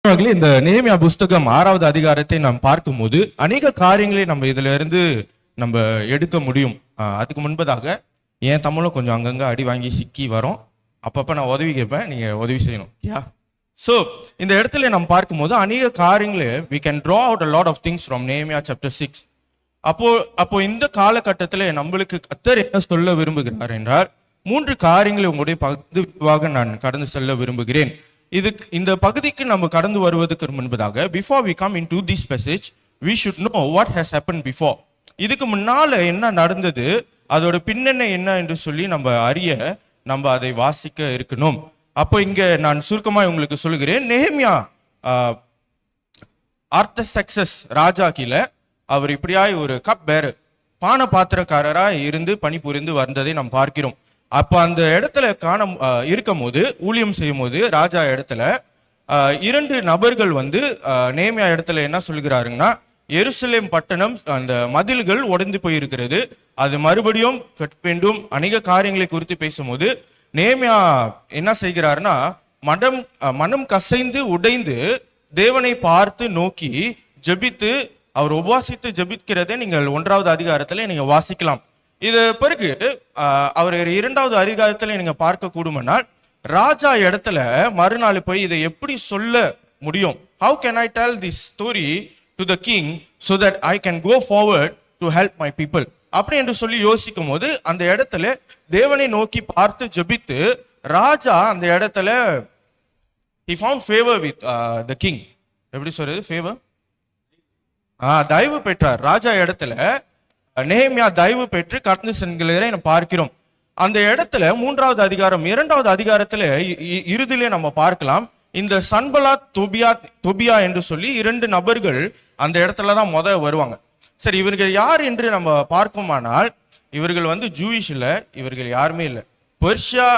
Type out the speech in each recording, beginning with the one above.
இந்த நேமியா புஸ்தகம் 6வது அதிகாரத்தை நாம் பார்க்கும்போது அநேக காரியங்களை நம்ம இதுல இருந்து நம்ம எடுக்க முடியும். அதுக்கு முன்பதாக என் தமிழும் கொஞ்சம் அங்கங்க அடி வாங்கி சிக்கி வரும். அப்பப்ப நான் உதவி கேட்பேன், நீங்க உதவி செய்யணும். ஸோ இந்த இடத்துல நம்ம பார்க்கும்போது அநேக காரியங்களை we can draw out a lot of things from Nehemiah chapter 6. அப்போ இந்த காலகட்டத்தில் நம்மளுக்கு கர்த்தர் என்ன சொல்ல விரும்புகிறார் என்றால் 3 காரியங்களை உங்களுடைய பகுதிவாக நான் கடந்து செல்ல விரும்புகிறேன். இந்த பகுதிக்கு நம்ம கடந்து வருவதற்கு முன்பதாக before we come into this passage we should know what has happened before. இதுக்கு முன்னால என்ன நடந்தது, அதோட பின்னணி என்ன என்று சொல்லி நம்ம அறிய நம்ம அதை வாசிக்க இருக்கணும். அப்போ இங்க நான் சுருக்கமாக உங்களுக்கு சொல்லுகிறேன். நெஹெமியா ஆர்தசக்சஸ் ராஜா கீழே அவர் இப்படியாய் ஒரு கப் பேர் பான பாத்திரக்காரராய் இருந்து பணிபுரிந்து வந்ததை நாம் பார்க்கிறோம். அப்ப அந்த இடத்துல இருக்கும் போது ஊழியம் செய்யும் போது ராஜா இடத்துல 2 நபர்கள் வந்து நெஹெமியா இடத்துல என்ன சொல்கிறாருங்கன்னா, எருசலேம் பட்டணம் அந்த மதில்கள் உடைந்து போயிருக்கிறது, அது மறுபடியும் கட்ட வேண்டும், அநேக காரியங்களை குறித்து பேசும்போது நெஹெமியா என்ன செய்கிறாருன்னா மனம் கசைந்து உடைந்து தேவனை பார்த்து நோக்கி ஜெபித்து அவர் உபவாசித்து ஜெபிக்கிறதை நீங்கள் 1வது அதிகாரத்துல நீங்க வாசிக்கலாம். இது பிறகு அவர் 2வது அதிகாரத்துல நீங்க பார்க்க கூடுமானால் ராஜா இடத்துல மறுநாள் போய் இதை எப்படி சொல்ல முடியும், how can I tell this story to the king so that I can go forward to help my people அப்படி என்று சொல்லி யோசிக்கும் போது அந்த இடத்துல தேவனை நோக்கி பார்த்து ஜெபித்து ராஜா அந்த இடத்துல he found favor with the king. எப்படி சொல்றது, favor, தயவு பெற்றார். ராஜா இடத்துல நெஹெமியா தயவு பெற்று கடந்து செல்கிறதை நம்ம பார்க்கிறோம். அந்த இடத்துல 3வது அதிகாரம் 2வது அதிகாரத்துல இறுதியிலே நம்ம பார்க்கலாம், இந்த சன்பலாத் தொபியா என்று சொல்லி 2 நபர்கள் அந்த இடத்துலதான் வருவாங்க. சரி, இவர்கள் யார் என்று நம்ம பார்க்குமானால் இவர்கள் வந்து ஜூயிஷ் இல்ல, இவர்கள் யாருமே இல்லை. பெர்ஷியா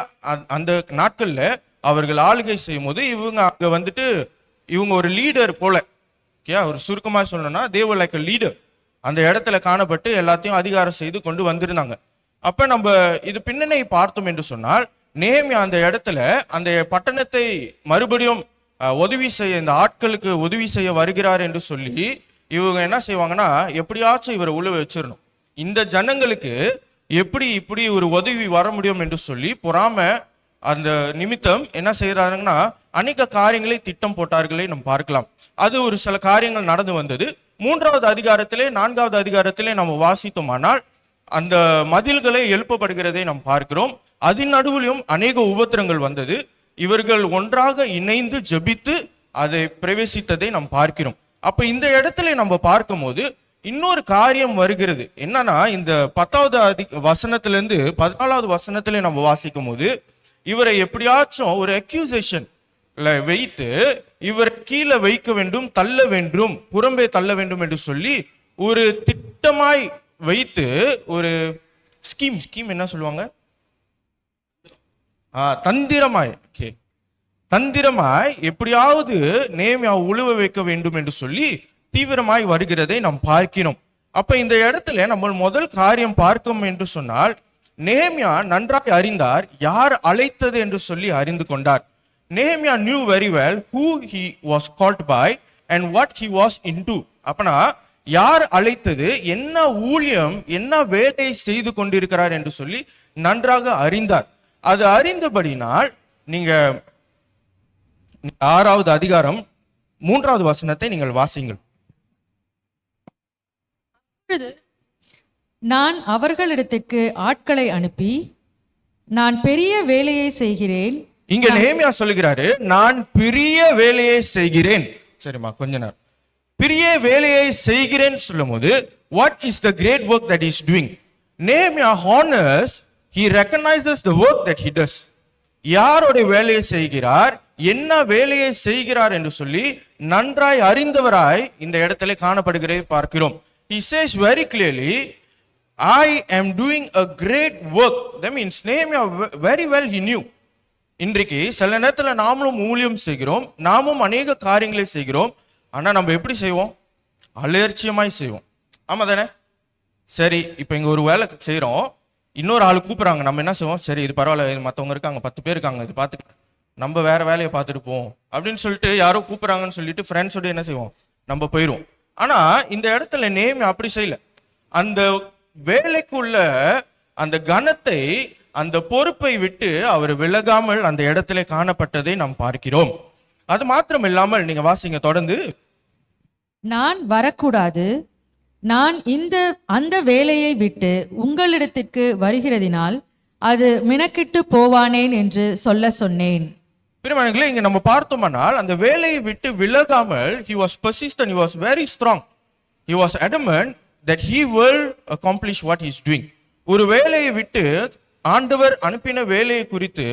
அந்த நாட்கள்ல அவர்கள் ஆளுகை செய்யும் போது இவங்க அங்க வந்துட்டு இவங்க ஒரு லீடர் போல, ஒரு சுருக்கமா சொல்லணும்னா they were like a leader. அந்த இடத்துல காணப்பட்டு எல்லாத்தையும் அதிகாரம் செய்து கொண்டு வந்திருந்தாங்க. அப்ப நம்ம இது பின்னணி பார்த்தோம் என்று சொன்னால் நெஹெமியா அந்த இடத்துல அந்த பட்டணத்தை மறுபடியும் உதவி செய்ய, இந்த ஆட்களுக்கு உதவி செய்ய வருகிறார் என்று சொல்லி இவங்க என்ன செய்வாங்கன்னா, எப்படியாச்சும் இவரை உள்ள வச்சிடணும், இந்த ஜனங்களுக்கு இப்படி ஒரு உதவி வர முடியும் என்று சொல்லி பொறாம அந்த நிமித்தம் என்ன செய்யறாங்கன்னா அநேக காரியங்களை திட்டம் போட்டார்களே நம்ம பார்க்கலாம். அது ஒரு சில காரியங்கள் நடந்து வந்தது. 3வது அதிகாரத்திலே 4வது அதிகாரத்திலே நம்ம வாசித்தோமானால் அந்த மதில்களை எழுப்பப்படுகிறதை நாம் பார்க்கிறோம். அதன் நடுவிலும் அநேக உபத்திரங்கள் வந்தது. இவர்கள் ஒன்றாக இணைந்து ஜெபித்து அதை பிரவேசித்ததை நாம் பார்க்கிறோம். அப்ப இந்த இடத்துல நம்ம பார்க்கும் போது இன்னொரு காரியம் வருகிறது. என்னன்னா, இந்த 10வது வசனத்திலிருந்து 14வது வசனத்திலே நம்ம வாசிக்கும் போது இவரை எப்படியாச்சும் ஒரு அக்யூசேஷன் வைத்து இவரை கீழே வைக்க வேண்டும், தள்ள வேண்டும், புறம்பே தள்ள வேண்டும் என்று சொல்லி ஒரு திட்டமாய் வைத்து ஒரு ஸ்கீம் என்ன சொல்லுவாங்க, தந்திரமாய் எப்படியாவது நெஹெமியா உழுவ வைக்க வேண்டும் என்று சொல்லி தீவிரமாய் வருகிறதை நாம் பார்க்கிறோம். அப்ப இந்த இடத்துல நம்ம முதல் காரியம் பார்க்கும் என்று சொன்னால் நெஹெமியா நன்றாய் அறிந்தார் யார் அழைத்தது என்று சொல்லி அறிந்து கொண்டார். Nehemiah knew very well who he was called by and what he was into. அப்பனா யார் அழைத்தது, என்ன ஊழியம், என்ன வேலை செய்து கொண்டிருக்கிறார் என்று சொல்லி நன்றாக அறிந்தார். அது அறிந்தபடினால் நீங்க 6வது அதிகாரம் 3வது வசனத்தை நீங்கள் வாசிங்கள். நான் அவர்களிடத்திற்கு ஆட்களை அனுப்பி நான் பெரிய வேலையை செய்கிறேன். இங்க நெஹெமியா சொல்லுகிறாரு, நான் பெரிய வேலையை செய்கிறேன். சரிம்மா, கொஞ்ச நேரம். பெரிய வேலையை செய்கிறேன் சொல்லும் போது what is the great work that he is doing? Nehemiah honors, he recognizes the work that he does. யாரோட வேலையை செய்கிறார், என்ன வேலையை செய்கிறார் என்று சொல்லி நன்றாய் அறிந்தவராய் இந்த இடத்துல காணப்படுகிறதை பார்க்கிறோம். He says very clearly, I am doing a great work. That means Nehemiah very well he knew. இன்றைக்கு சில நேரத்துல நாமளும் ஊழியம் செய்கிறோம், நாமும் அநேக காரியங்களை செய்கிறோம். ஆனா நம்ம எப்படி செய்வோம், அலட்சியமாய் செய்வோம். ஆமா தானே? சரி, இப்ப இங்க ஒரு வேலை செய்யறோம், இன்னொரு ஆள் கூப்பிடுறாங்க, நம்ம என்ன செய்வோம், சரி இது பரவாயில்ல, மற்றவங்க இருக்காங்க, 10 பேர் இருக்காங்க, இது பார்த்து நம்ம வேற வேலையை பார்த்துட்டு போவோம் அப்படின்னு சொல்லிட்டு யாரோ கூப்பிடுறாங்கன்னு சொல்லிட்டு ஃப்ரெண்ட்ஸோட என்ன செய்வோம், நம்ம போயிடுவோம். ஆனா இந்த இடத்துல நேம் அப்படி செய்யல. அந்த வேலைக்குள்ள அந்த கனத்தை, அந்த பொறுப்பை விட்டு அவர் விலகாமல் அந்த இடத்துல காணப்பட்டதை நாம் பார்க்கிறோம். அது மாத்திரம் இல்லாமல் நீங்க வாசிங்க தொடர்ந்து. நான் வரக்கூடாது, நான் அந்த வேலையை விட்டு உங்களிடத்திற்கு வருகிறதினால் அது மினக்கிட்டு போவானேன் என்று சொல்ல சொன்னேன். பிரியமானவர்களே, இங்க நம்ம பார்த்தோம்னால் அந்த வேலையை விட்டு விலகாமல் he was persistent, he was very strong, he was adamant that he will accomplish what he is doing. ஒரு வேலையை விட்டு ஆண்டவர் அனுப்பின வேலையை குறித்து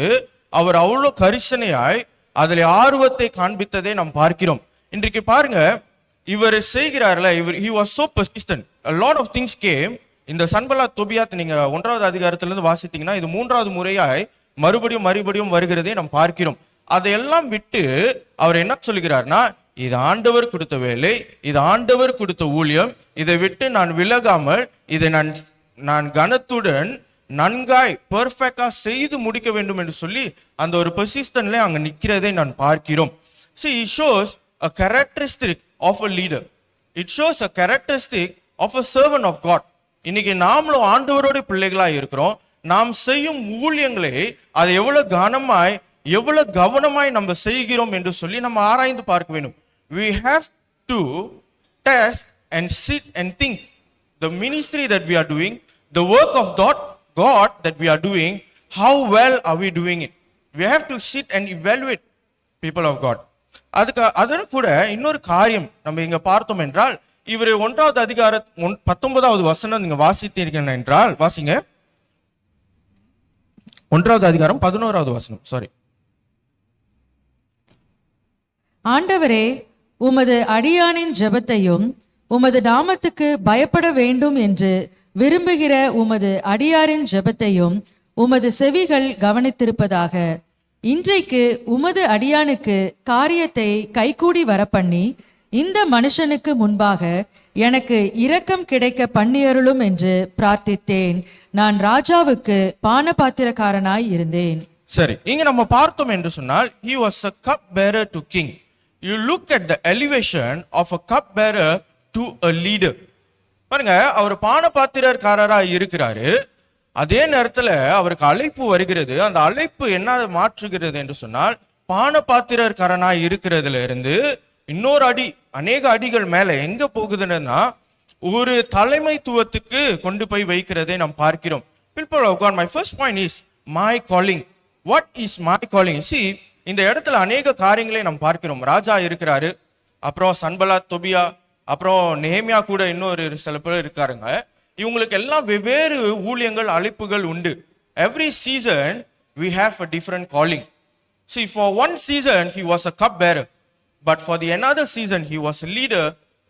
அவர் அவ்வளோ கரிசனையாய் அதில் ஆர்வத்தை காண்பித்ததை நாம் பார்க்கிறோம். இன்றைக்கு பாருங்க, இவர் செய்கிறார்ல, he was so persistent. A lot of things came. இந்த சன்பலாத் தொபியாத் நீங்க 1வது அதிகாரத்திலிருந்து வாசித்தீங்கன்னா இது 3வது முறையாய் மறுபடியும் வருகிறதை நாம் பார்க்கிறோம். அதையெல்லாம் விட்டு அவர் என்ன சொல்கிறார்னா, இது ஆண்டவர் கொடுத்த வேலை, இது ஆண்டவர் கொடுத்த ஊழியம், இதை விட்டு நான் விலகாமல் இதை நான் கனத்துடன் நன்காய் பெர்ஃபெக்டா செய்து முடிக்க வேண்டும் என்று சொல்லி அந்த ஒரு பொசிஷன்ல அங்க நிக்கிறதை நான் பார்க்கிறோம். See, it shows a characteristic of a leader. It shows a characteristic of a servant of God. இன்னைக்கு நாமளும் ஆண்டவரோட பிள்ளைகளா இருக்கிறோம். நாம் செய்யும் ஊழியங்களை அதை எவ்வளவு கனமாய் எவ்வளவு கவனமாய் நம்ம செய்கிறோம் என்று சொல்லி நம்ம ஆராய்ந்து பார்க்க வேண்டும். We have to test and sit and think the ministry that we are doing, the work of God that we are doing, how well are we doing it? We have to sit and evaluate, people of God. அதற்கு கூட இன்னொரு காரியம் நம்ம இங்க பார்த்தோம் என்றால், இவர் 1வது அதிகார 19வது வசனம் நீங்க வாசித்தீர்கள் என்றால் வாசிங்க. 1வது அதிகாரம் 11வது வசனம். சாரி. ஆண்டவரே, உமது அடியானின் ஜெபத்தையும் உமது நாமத்துக்கு பயப்பட வேண்டும் என்று விரும்புகிற உமது அடியாரின் ஜெபத்தையும் உமது செவிகள் கவனித்திருப்பதாக. இன்றைக்கு உமது அடியானுக்கு காரியத்தை கைகூடி வரப்பண்ணி இந்த மனுஷனுக்கு முன்பாக எனக்கு இரக்கம் கிடைக்க பண்ணியருளும் என்று பிரார்த்தித்தேன். நான் ராஜாவுக்கு பானபாத்திரக்காரனாய் இருந்தேன். சரி, இங்க நம்ம பார்த்தோம் என்று சொன்னால் he was a cup bearer to king. You look at the elevation of a cup bearer to a leader. பாருங்க, அவர் பானபாத்திரக்காரரா இருக்கிறாரு. அதே நேரத்துல அவருக்கு அழைப்பு வருகிறது. அந்த அழைப்பு என்ன மாற்றுகிறது என்று சொன்னால், பானபாத்திரக்காரனா இருக்கிறதுல இருந்து இன்னொரு அநேக அடிகள் மேல எங்க போகுதுன்னா ஒரு தலைமைத்துவத்துக்கு கொண்டு போய் வைக்கிறதை நாம் பார்க்கிறோம். People of God, my first point is my calling. What is my calling? See, இந்த இடத்துல அநேக காரியங்களை நாம் பார்க்கிறோம். ராஜா இருக்கிறாரு, அப்புறம் சன்பலாத் தொபியா, அப்புறம் நெஹேமியா கூட இன்னொரு சில பேர் இருக்காருங்க. இவங்களுக்கு எல்லாம் வெவ்வேறு ஊழியங்கள் அழைப்புகள் உண்டு. Every season we have a different calling. See, for one season he was a cup bearer, but for the another season he was a leader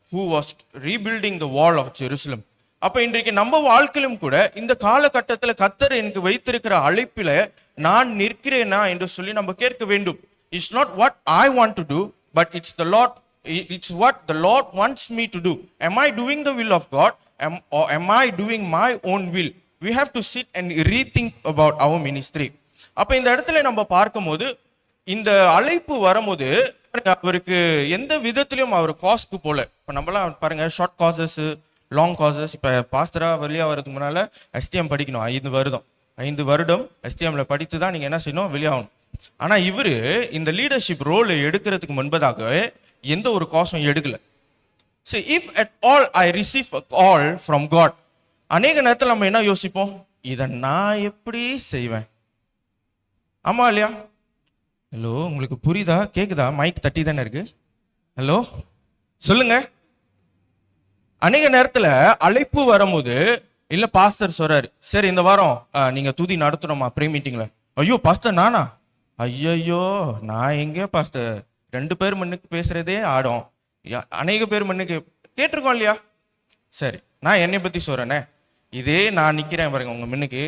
who was rebuilding the wall of Jerusalem. அப்ப இன்றைக்கு நம்ம வாழ்க்கையிலும் கூட இந்த காலகட்டத்துல கர்த்தர் எனக்கு வைத்திருக்கிற அழைப்பில நான் நிற்கிறேனா என்று சொல்லி நம்ம கேட்க வேண்டும். It's not what I want to do, but it's what the Lord wants me to do. Am I doing the will of God, or am I doing my own will? We have to sit and rethink about our ministry. அப்ப இந்த இடத்துல நம்ம பார்க்கும்போது இந்த அழைப்பு வரும்போது அவருக்கு எந்த விதத்திலையும் அவர் காஸ்க்கு போல. இப்ப நம்மளாம் பாருங்க, ஷார்ட் காசஸ், லாங் காசஸ். இப்ப பாஸ்டரா வெளியா வரதுக்கு முன்னால STM படிக்கணும். 5 வருடம் STMல படித்து தான் நீங்க என்ன செய்யணும், வெளியாகணும். ஆனா இவரு இந்த லீடர்ஷிப் ரோல் எடுக்கிறதுக்கு முன்பதாக எந்த ஒரு காசும் எடுக்கல. See, if at all I receive a call from God, அநேக நேரத்தில் நம்ம என்ன யோசிப்போம், இதை நான் எப்படி செய்வேன்? ஆமா இல்லையா? ஹலோ, உங்களுக்கு புரியுதா? கேக்குதா? மைக் தட்டி தானே இருக்கு. ஹலோ, சொல்லுங்க. அநேக நேரத்துல அழைப்பு வரும்போது, இல்ல பாஸ்டர் சொல்றாரு, சரி இந்த வாரம் நீங்க துதி நடத்தணுமா ப்ரீ மீட்டிங்ல? ஐயோ பாஸ்டர் நானா? ஐயோ நான் எங்க பாஸ்டர், 2 பேர் முன்னுக்கு பேசுறதே ஆடும், அநேக பேர் முன்னுக்கு கேட்டிருக்கோம் இல்லையா? சரி, நான் என்னை பத்தி சொல்றேனே. இதே நான் நிக்கிறேன் பாருங்க உங்க முன்னுக்கு.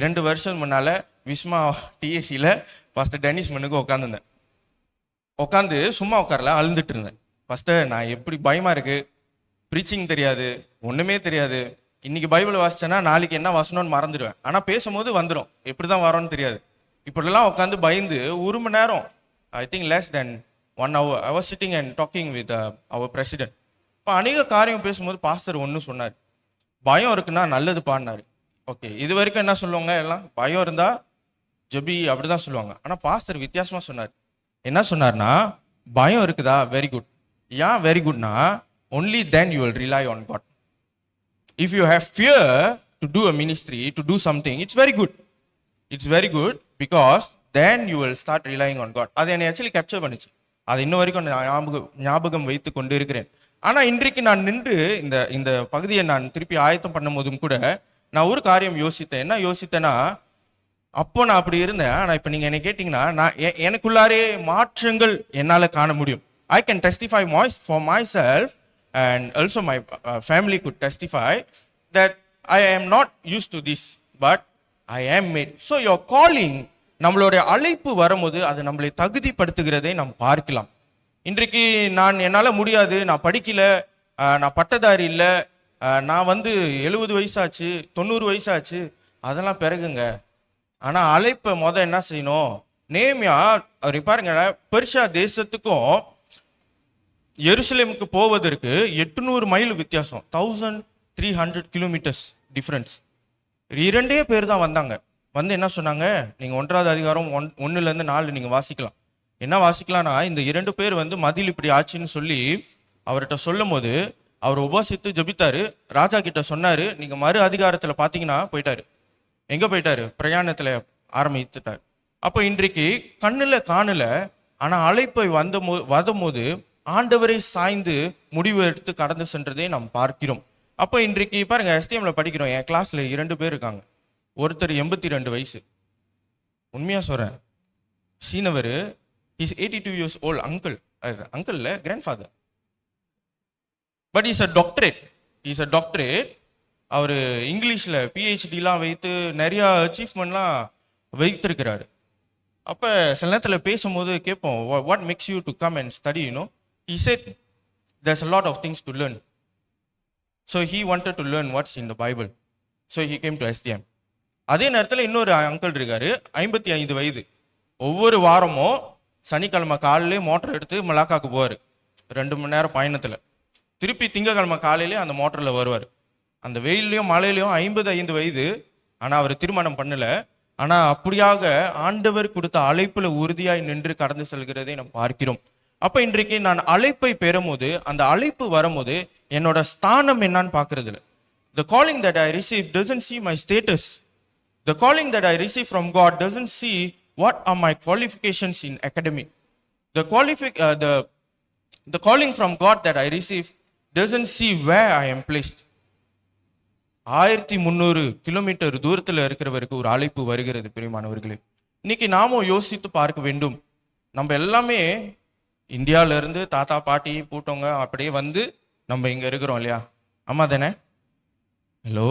2 வருஷம் முன்னால விஸ்மா TACல பாஸ்டர் டெனிஸ் முன்னுக்கு உட்காந்துருந்தேன். உட்காந்து சும்மா உட்காரல, அழுந்துட்டு இருந்தேன். பாஸ்டர் நான் எப்படி பயமா இருக்கு, ப்ரீச்சிங் தெரியாது, ஒண்ணுமே தெரியாது. இன்னைக்கு பைபிள் வாசிச்சேன்னா நாளைக்கு என்ன வாசணும்னு மறந்துடுவேன். ஆனா பேசும்போது வந்துடும், எப்படிதான் வரோன்னு தெரியாது. இப்படிலாம் உட்காந்து பயந்து 1 மணி நேரம், I think less than 1 hour, I was sitting and talking with our president. இப்போ அநேக காரியம் பேசும்போது பாஸ்டர் ஒன்று சொன்னார், பயம் இருக்குன்னா நல்லது பாடினாரு. ஓகே, இது வரைக்கும் என்ன சொல்லுவாங்க, எல்லாம் பயம் இருந்தா ஜெபி அப்படிதான் சொல்லுவாங்க. ஆனால் பாஸ்டர் வித்தியாசமா சொன்னார். என்ன சொன்னார்னா, பயம் இருக்குதா, வெரி குட். ஏன் very குட்னா, only then you will rely on God. If you have fear to do a ministry, to do something, it's very good. It's very good because then you will start relying on God. அது என்னை actually capture பண்ணிச்சு. அது இன்ன வரைக்கும் ஞாபகம் வைத்து கொண்டு இருக்கிறேன். ஆனா இன்றைக்கு நான் நின்று இந்த பகுதியை நான் திருப்பி ஆயத்தம் பண்ணும் போதும் கூட நான் ஒரு காரியம் யோசித்தேன். என்ன யோசித்தேன்னா, அப்போ நான் அப்படி இருந்தேன். ஆனா இப்ப நீங்க என்ன கேட்டீங்கன்னா, நான் எனக்குள்ளாரே மாற்றங்கள் என்னால காண முடியும். I can testify for myself and also my family could testify that I am not used to this, but I am made. So your calling, நம்மளுடைய அழைப்பு வரும்போது அது நம்மளை தகுதிப்படுத்துகிறதை நாம் பார்க்கலாம். இன்றைக்கு என்னால முடியாது, நான் படிக்கல, நான் பட்டதாரி இல்லை, நான் 70 வயசாச்சு 90 வயசாச்சு, அதெல்லாம் பிறகுங்க. ஆனா அழைப்பை என்ன செய்யணும், நேமியா அவர் பாருங்க, பெர்ஷியா தேசத்துக்கும் எருசலேமுக்கு போவதற்கு 800 மைல் வித்தியாசம், 1300 கிலோமீட்டர்ஸ் டிஃபரன்ஸ். 2 பேர் தான் வந்தாங்க. என்ன சொன்னாங்க, நீங்க 1ஆவது அதிகாரம் 1 4 நீங்க வாசிக்கலாம். என்ன வாசிக்கலாம்னா, இந்த 2 பேர் மதில் இப்படி ஆச்சுன்னு சொல்லி அவர்கிட்ட சொல்லும் போது அவர் உபவாசித்து ஜெபித்தாரு. ராஜா கிட்ட சொன்னாரு. நீங்க மறு அதிகாரத்துல பாத்தீங்கன்னா போயிட்டாரு. எங்க போயிட்டாரு, பிரயாணத்துல ஆரம்பித்துட்டார். அப்ப இன்றைக்கு கண்ணுல காணல, ஆனா அழைப்பை வரும்போது ஆண்டவரை சாய்ந்து முடிவு எடுத்து கடந்து சென்றதை நாம் பார்க்கிறோம். அப்ப இன்றைக்கு பாருங்க, STMல படிக்கிறோம், என் கிளாஸ்ல 2 பேர் இருக்காங்க. ஒருத்தர் 82 வயசு, உண்மையா சொல்றேன், சீனவர், இஸ் 82 years old, அங்கிள் இல்ல, grandfather, but is a doctorate. அவர் இங்கிலீஷ்ல PhDலாம் வைத்து நிறைய அச்சீவ்மெண்ட்லாம் வைத்திருக்கிறாரு. அப்ப சில நேரத்தில் பேசும்போது கேட்போம், what makes you to come and study, you know. He said there's a lot of things to learn. So he wanted to learn what's in the Bible. So he came to STM. அதே நேரத்தில் இன்னொரு uncle இருக்காரு, 55 வயது. ஒவ்வொரு வாரமும் சனிக்கிழமை காலையிலே motor எடுத்து மலாக்காக்கு போவார், 2 மணி நேரம் பயணத்தில். திருப்பி திங்கக்கிழமை காலையிலே அந்த மோட்டரில் வருவார். அந்த வெயிலையும் மழையிலையும், 55 வயது. ஆனால் அவர் திருமணம் பண்ணல. ஆனால் அப்படியாக ஆண்டவர் கொடுத்த அழைப்புல உறுதியாய் நின்று கடந்து செல்கிறதை நாம் பார்க்கிறோம். அப்ப இன்றைக்கு நான் அழைப்பை பெறும்போது, அந்த அழைப்பு வரும்போது என்னோட ஸ்தானம் என்னன்னு பார்க்கறது இல்லை. The calling that I receive doesn't see my status. The calling that I receive from God doesn't see what are my qualifications in academic. The calling from God that I receive doesn't see where I am placed. 1300 kilometre தூரத்தில் இருக்கிறவருக்கு ஒரு அழைப்பு வருகிறது. பிரியமானவர்களே, இன்னைக்கு நாமும் யோசித்து பார்க்க வேண்டும். நம்ம எல்லாமே இந்தியாவில இருந்து தாத்தா பாட்டி பூட்டவங்க அப்படியே நம்ம இங்க இருக்கிறோம் இல்லையா? அம்மா தானே? ஹலோ,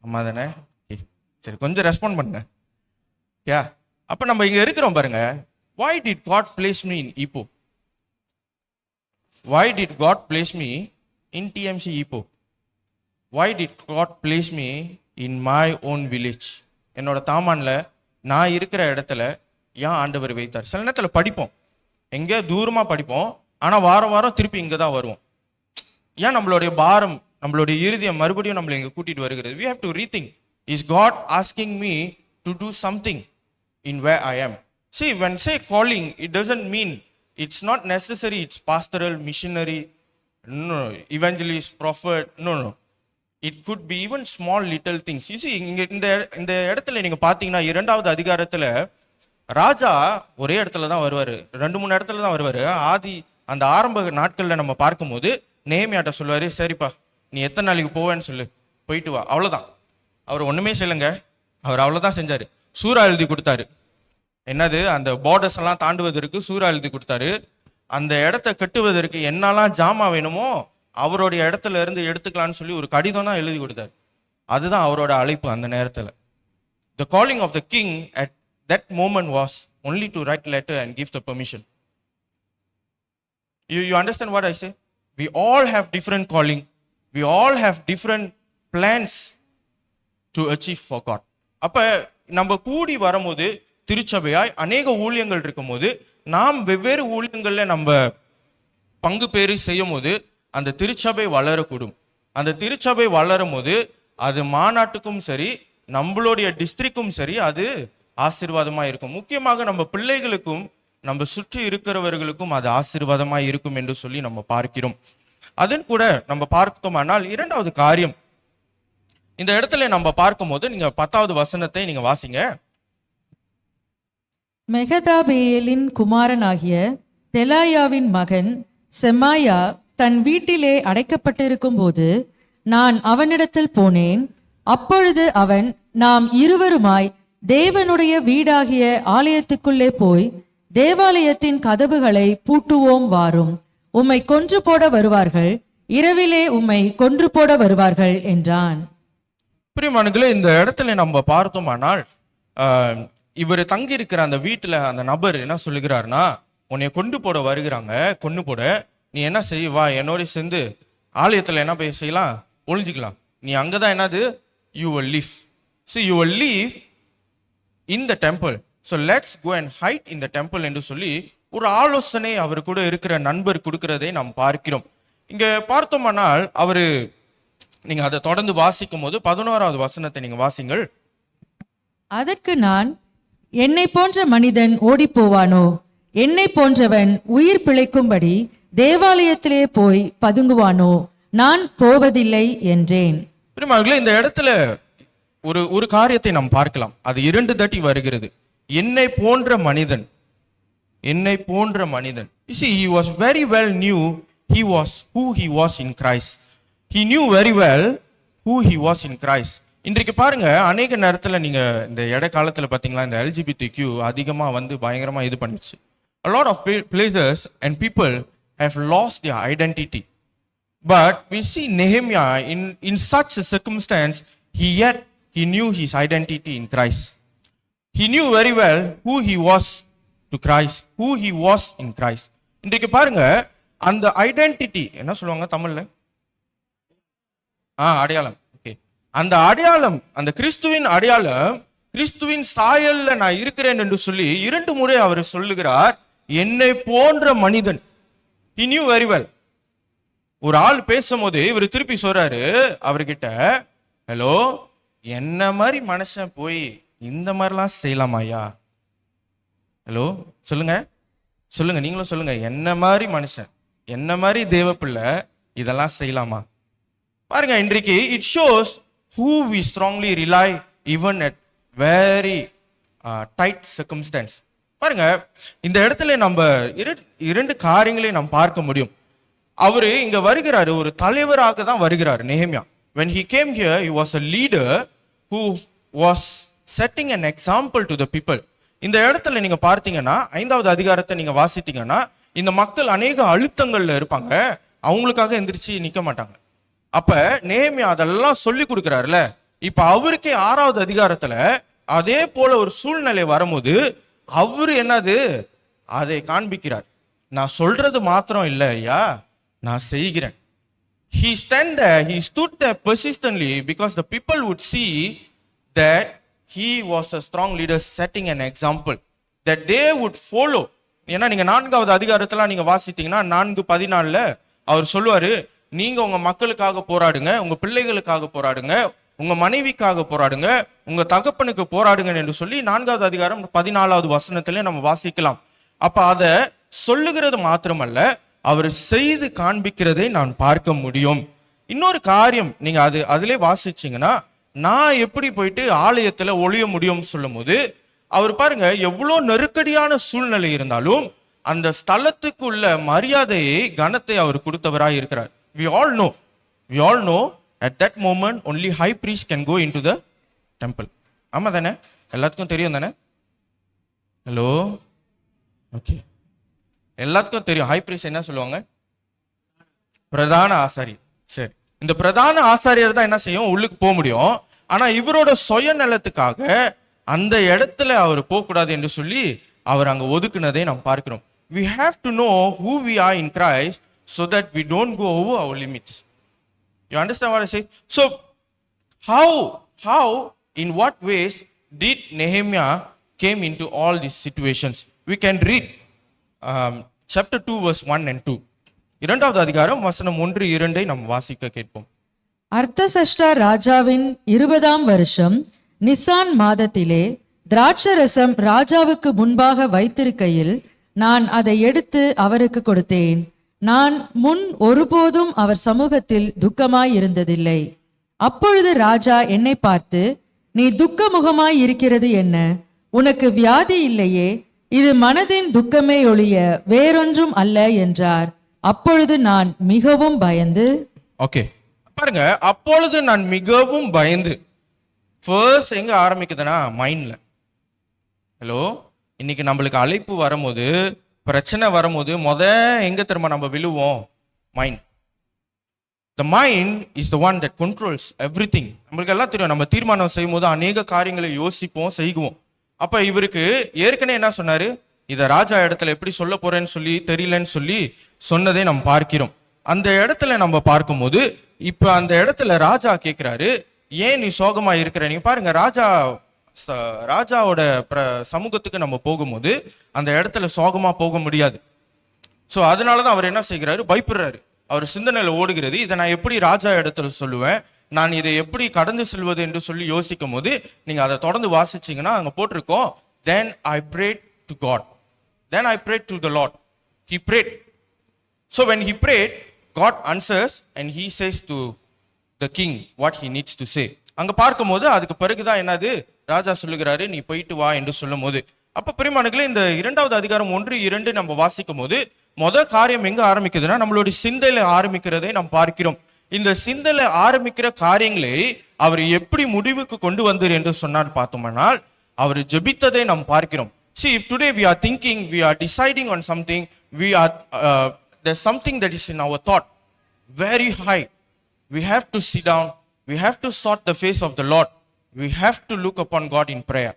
அம்மா தானே? சரி, கொஞ்சம் ரெஸ்பாண்ட் பண்ணுங்க. யா, அப்ப நம்ம இங்க இருக்கிறோம் பாருங்க. Why did God place me in Ipoh? Why did God place me in TMC Ipoh? Why did God place me in my own village? என்னோட தாமான்ல நான் இருக்கிற இடத்துல ஏன் ஆண்டவர் வைத்தார்? சில நேரத்தில் படிப்போம், எங்கே தூரமா படிப்போம், ஆனா வாரம் வாரம் திருப்பி இங்க தான் வருவோம். ஏன் நம்மளுடைய பாரம், நம்மளுடைய இருதயம் மறுபடியும் நம்மளை இங்க கூட்டிட்டு வருகிறது? We have to rethink. Is God asking me to do something in where I am? See, when say calling, it doesn't mean, it's not necessary it's pastoral, missionary, no, evangelist, prophet, no. It could be even small little things. You see, இந்த இடத்துல நீங்க பாத்தீங்கன்னா 2வது அதிகாரத்துல ராஜா ஒரே இடத்துல தான் வருவாரு, 2-3 இடத்துல தான் வருவாரு. அந்த ஆரம்ப நாட்கள்ல நம்ம பார்க்கும்போது நேமியாட்ட சொல்லுவாரு, சரிப்பா நீ எத்தனை நாளைக்கு போவேன்னு சொல்லு, போயிட்டு வா, அவ்வளவுதான். அவர் ஒண்ணுமே செய்யலைங்க, அவர் அவ்வளவுதான் செஞ்சாரு. சூறா எழுதி கொடுத்தாரு. என்னது, அந்த பார்டர்ஸ் எல்லாம் தாண்டுவதற்கு சூறா எழுதி கொடுத்தாரு. அந்த இடத்த கட்டுவதற்கு என்னெல்லாம் ஜாமா வேணுமோ அவருடைய இடத்துல இருந்து எடுத்துக்கலான்னு சொல்லி ஒரு கடிதம் தான் எழுதி கொடுத்தாரு. அதுதான் அவரோட அழைப்பு அந்த நேரத்துல. The calling of the king at that moment was only to write letter and give the permission. You understand what I say? We all have different calling. We all have different plans to achieve for God. அப்ப நம்ம கூடி வரும்போது திருச்சபையாய் அநேக ஊழியங்கள் இருக்கும்போது நாம் வெவ்வேறு ஊழியங்கள்ல நம்ம பங்கு பேறு செய்யும் போது அந்த திருச்சபை வளரக்கூடும். அந்த திருச்சபை வளரும் போது அது மாநாட்டுக்கும் சரி, நம்மளுடைய டிஸ்ட்ரிக்டும் சரி, அது ஆசீர்வாதமா இருக்கும். முக்கியமாக நம்ம பிள்ளைகளுக்கும் நம்ம சுற்றி இருக்கிறவர்களுக்கும் அது ஆசீர்வாதமா இருக்கும் என்று சொல்லி நம்ம பார்க்கிறோம். அதன் கூட நம்ம பார்த்தோமானால் இரண்டாவது காரியம் இந்த இடத்துல நம்ம பார்க்கும் போது, நீங்க 10வது வசனத்தை நீங்க வாசிங்க. மெகதாபேயலின் குமாரனாகிய தெலாயாவின் மகன் செமாயா தன் வீட்டிலே அடைக்கப்பட்டிருக்கும் போது நான் அவனிடத்தில் போனேன். அப்பொழுது அவன், நாம் இருவருமாய் தேவனுடைய வீடாகிய ஆலயத்துக்குள்ளே போய் தேவாலயத்தின் கதவுகளை பூட்டுவோம் வாரும், உம்மை கொன்று போட வருவார்கள், இரவிலே உம்மை கொன்று போட வருவார்கள் என்றான். பிரியமானங்களே, இந்த இடத்துல நம்ம பார்த்தோமானால் இவர் தங்கி இருக்கிற அந்த வீட்டுல அந்த நபர் என்ன சொல்லுகிறார்னா, உன்னை கொண்டு போட வருகிறாங்க, கொண்டு போட நீ என்ன செய்வா, என்னோட சேர்ந்து ஆலயத்துல என்ன போய் செய்யலாம், ஒளிஞ்சிக்கலாம். நீ அங்கதான் என்னது, you will live. So you will live in the temple. So let's go and hide in the temple என்று சொல்லி ஒரு ஆலோசனை அவர் கூட இருக்கிற நண்பர் கொடுக்கிறதை நாம் பார்க்கிறோம். இங்க பார்த்தோமானால் அவரு, நீங்க அதை தொடர்ந்து வாசிக்கும் போது 11வது வசனத்தை நீங்க வாசிங்கள். அதற்கு நான், என்னை போன்ற மனிதன் ஓடி போவானோ, என்னை போன்றவன் உயிர் பிழைக்கும்படி தேவாலயத்திலே போய் பதுங்குவானோ, நான் போவதில்லை என்றேன். பிரியமானவர்களே, இந்த இடத்துல ஒரு காரியத்தை நாம் பார்க்கலாம். அது 2 தட்டி வருகிறது. என்னை போன்ற மனிதன், என்னை போன்ற மனிதன். You see, he was very well knew who he was in Christ. He knew very well who he was in Christ. இன்றைக்கு பாருங்க, அநேக நேரத்துல நீங்க இந்த காலத்துல பாத்தீங்களா, இந்த LGBTQ அதிகமா வந்து பயங்கரமா இது பண்ணிடுச்சு. A lot of places and people have lost their identity. But we see Nehemiah in such a circumstance, he knew his identity in Christ. He knew very well who he was to Christ, who he was in Christ. இன்றைக்கு பாருங்க, அந்த identity என்ன சொல்லுவாங்க தமிழ்ல, அடையாளம். அந்த அடையாளம், அந்த கிறிஸ்துவின் அடையாளம், கிறிஸ்துவின் சாயல்ல நான் இருக்கிறேன் என்று சொல்லி 2 முறை அவர் சொல்லுகிறார், என்னை போன்ற மனிதன். He knew very well. ஒரு ஆள் பேசும்போது இவர் திருப்பி சொல்றாரு அவர்கிட்ட, ஹலோ, என்ன மாதிரி மனுஷன் போய் இந்த மாதிரிலாம் செய்யலாமாயா? ஹலோ, சொல்லுங்க சொல்லுங்க, நீங்களும் சொல்லுங்க, என்ன மாதிரி மனுஷன், என்ன மாதிரி தேவ பிள்ளை இதெல்லாம் செய்யலாமா? பாருங்க, இன்றைக்கு it shows who we strongly rely even at very tight circumstance. பாருங்க, இந்த இடத்துல நம்ம 2 காரியங்களை நாம் பார்க்க முடியும். அவரு இங்க வருகிறாரு, ஒரு தலைவராக தான் வருகிறார் நெஹெமியா. When he came here, he was a leader who was setting an example to the people. இந்த இடத்துல நீங்க பார்த்தீங்கன்னா 5வது அதிகாரத்தை நீங்க வாசித்தீங்கன்னா, இந்த மக்கள் அநேக அழுத்தங்கள்ல இருப்பாங்க, அவங்களுக்காக எந்திரிச்சு நிக்க மாட்டாங்க. அப்ப நெஹெமியா அதெல்லாம் சொல்லி கொடுக்கிறாருல. இப்ப அவருக்கே 6வது அதிகாரத்துல அதே போல ஒரு சூழ்நிலை வரும்போது அவரு என்னது அதை காண்பிக்கிறார். நான் சொல்றது மாத்திரம் இல்ல ஐயா, நான் செய்கிறேன். He stood there persistently because the people would see that he was a strong leader setting an example that they would follow. ஏன்னா நீங்க 4வது அதிகாரத்துல நீங்க வாசித்தீங்கன்னா 4:14 அவர் சொல்லுவாரு, நீங்க உங்க மக்களுக்காக போராடுங்க, உங்க பிள்ளைகளுக்காக போராடுங்க, உங்க மனைவிக்காக போராடுங்க, உங்க தகப்பனுக்கு போராடுங்க என்று சொல்லி 4வது அதிகாரம் 14வது வசனத்திலே நம்ம வாசிக்கலாம். அப்ப அத சொல்லுகிறது மாத்திரமல்ல, அவர் செய்து காண்பிக்கிறதை நான் பார்க்க முடியும். இன்னொரு காரியம் நீங்க அதிலே வாசிச்சீங்கன்னா, நான் எப்படி போயிட்டு ஆலயத்துல ஒளிய முடியும் சொல்லும் போது அவர் பாருங்க, எவ்வளவு நெருக்கடியான சூழ்நிலை இருந்தாலும் அந்த ஸ்தலத்துக்கு உள்ள மரியாதையை, கனத்தை அவர் கொடுத்தவராய் இருக்கிறார். We all know at that moment only high priest can go into the temple. ஆமா தானே? எல்லாத்துக்கும் தெரியும் தானே? ஹலோ, ஓகே, எல்லாத்துக்கும் தெரியும். ஹை priest என்ன சொல்லுவாங்க? பிரதான ஆசாரி. சரி, இந்த பிரதான ஆசாரியர் தான் என்ன செய்யும், உள்ளுக்கு போக முடியும். ஆனா இவரோட சுயநலத்துக்காக அந்த இடத்துல அவர் போக கூடாது என்று சொல்லி அவர் அங்க ஒதுக்குனதை நாம் பார்க்கிறோம். We have to know who we are in Christ so that we don't go over our limits. You understand what I say? So how in what ways did Nehemiah came into all these situations. We can read chapter 2 verse 1 and 2. இரண்டாவது அதிகாரம் வசனம் 1-2 நாம் வாசிக்க கேட்போம். அர்த்தசஷ்டா ராஜாவின் 20ஆம் வருஷம் Nissan மாதத்திலே திராட்சரசம் ராஜாவுக்கு முன்பாக வைத்திருக்கையில் நான் அதை எடுத்து அவருக்கு கொடுத்தேன். நான் முன் ஒருபோதும் அவர் சமூகத்தில் துக்கமாய் இருந்ததில்லை. அப்பொழுது ராஜா என்னை பார்த்து, நீ துக்கமுகமாய் இருக்கிறது என்ன? உனக்கு வியாதி இல்லையே? இது மனதின் துக்கமே ஒழிய வேறொன்றும் அல்ல என்றார். அப்பொழுது நான் மிகவும் பயந்து, ஓகே பாருங்க, அப்பொழுது நான் மிகவும் பயந்து. ஃபர்ஸ்ட் எங்க ஆரம்பிக்குதுன்னா மைண்ட்ல. ஹலோ, இன்னைக்கு நம்மளுக்கு அழைப்பு வரும்போது, பிரச்சனை வரும்போது எங்க திரும்ப நம்ம விழுவோம்? Mind. The mind is the one that controls everything. நம்மளுக்கு எல்லாம் தெரியும், நம்ம தீர்மானம் செய்யும் போது அநேக காரியங்களை யோசிப்போம், செய்வோம். அப்ப இவருக்கு ஏற்கனவே என்ன சொன்னாரு? இத ராஜா இடத்துல எப்படி சொல்ல போறேன்னு சொல்லி தெரியலன்னு சொல்லி சொன்னதை நம்ம பார்க்கிறோம். அந்த இடத்துல நம்ம பார்க்கும்போது இப்ப அந்த இடத்துல ராஜா கேட்கிறாரு, ஏன் நீ சோகமா இருக்கிற? நீங்க பாருங்க, ராஜாவோட சமூகத்துக்கு நம்ம போகும்போது அந்த இடத்துல சோகமா போக முடியாது. சோ அதனாலதான் அவர் என்ன செய்கிறாரு? பயப்படுறாரு. அவர் சிந்தனையில ஓடுகிறது, இதை நான் எப்படி ராஜா இடத்துல சொல்லுவேன், நான் இதை எப்படி கடந்து செல்வது என்று சொல்லி யோசிக்கும் போது நீங்க அதை தொடர்ந்து வாசிச்சீங்கன்னா அங்க போட்டிருக்கோம், then I prayed to God, then I prayed to the Lord. He prayed. So when he prayed, God answers and he says to the king what he needs to say. அங்க பார்க்கும்போது அதுக்கு பிறகுதான் என்னது ராஜா சொல்லுகிறாரு, நீ போயிட்டு வா என்று சொல்லும் போது. அப்ப பிரியமானவர்களே, இந்த 2வது அதிகாரம் 1-2 நம்ம வாசிக்கும் போது காரியம் எங்க ஆரம்பிக்குதுன்னா நம்மளுடைய சிந்தையில ஆரம்பிக்கிறதை நாம் பார்க்கிறோம். இந்த சிந்தையில ஆரம்பிக்கிற காரியங்களை அவர் எப்படி முடிவுக்கு கொண்டு வந்தார் என்று சொன்னார் பார்த்தோம்னால், அவர் ஜெபித்ததை நாம் பார்க்கிறோம். See, if today we are thinking, we are deciding on something, there's something that is in our thought very high. We have to sit down, we have to sought the face of the Lord, we have to look upon God in prayer.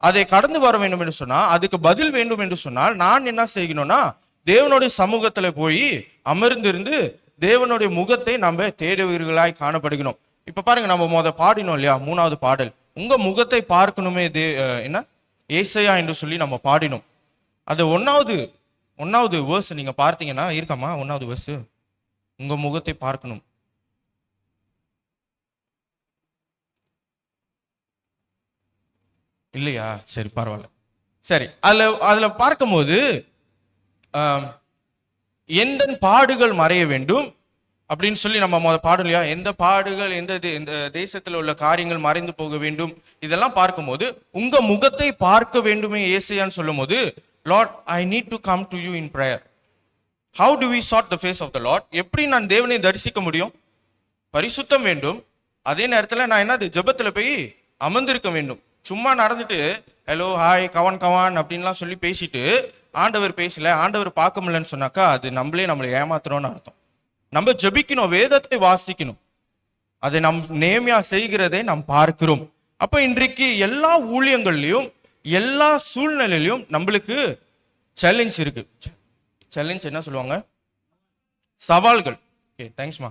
அதை கடந்து வர வேண்டும் என்று சொன்னா, அதுக்கு பதில் வேண்டும் என்று சொன்னால் நான் என்ன செய்யணும்னா தேவனுடைய சமூகத்துல போய் அமர்ந்திருந்து தேவனுடைய முகத்தை நம்ம தேடுவீர்களாய் காணப்படுகிறோம். இப்ப பாருங்க, நம்ம பாடினோம் இல்லையா, 3வது பாடல், உங்க முகத்தை பார்க்கணுமே என்ன ஏசையா என்று சொல்லி நம்ம பாடினோம். அது ஒன்னாவது வேர்ஸ் நீங்க பார்த்தீங்கன்னா இருக்காமா? 1வது வேர்ஸ், உங்க முகத்தை பார்க்கணும். இல்லையா? சரி, பரவாயில்ல. சரி, அதுல பார்க்கும்போது எந்த பாடுகள் மறைய வேண்டும் அப்படின்னு சொல்லி நம்ம பாடும் இல்லையா, எந்த பாடுகள் எந்த தேசத்துல உள்ள காரியங்கள் மறைந்து போக வேண்டும், இதெல்லாம் பார்க்கும்போது உங்க முகத்தை பார்க்க வேண்டுமே ஏசையான்னு சொல்லும் போது, Lord I need to come to you in prayer. How do we sought the face of the Lord? எப்படி நான் தேவனை தரிசிக்க முடியும்? பரிசுத்தம் வேண்டும். அதே நேரத்துல நான் என்னது ஜெபத்துல போய் அமர்ந்திருக்க வேண்டும். சும்மா நடந்துட்டு ஹலோ ஹாய் கவான் அப்படின்லாம் சொல்லி பேசிட்டு ஆண்டவர் பேசல, ஆண்டவர் பார்க்க முடியலன்னு சொன்னாக்கா அது நம்மளை ஏமாத்துறோம்னு அர்த்தம். நம்ம ஜெபிக்கணும், வேதத்தை வாசிக்கணும். அதை நம் நேர்மையா செய்கிறதை நாம் பார்க்கிறோம். அப்ப இன்றைக்கு எல்லா ஊழியங்கள்லயும் எல்லா சூழ்நிலையிலும் நம்மளுக்கு சேலஞ்ச் இருக்கு. சேலஞ்ச் என்ன சொல்லுவாங்க? சவால்கள். தேங்க்ஸ்மா.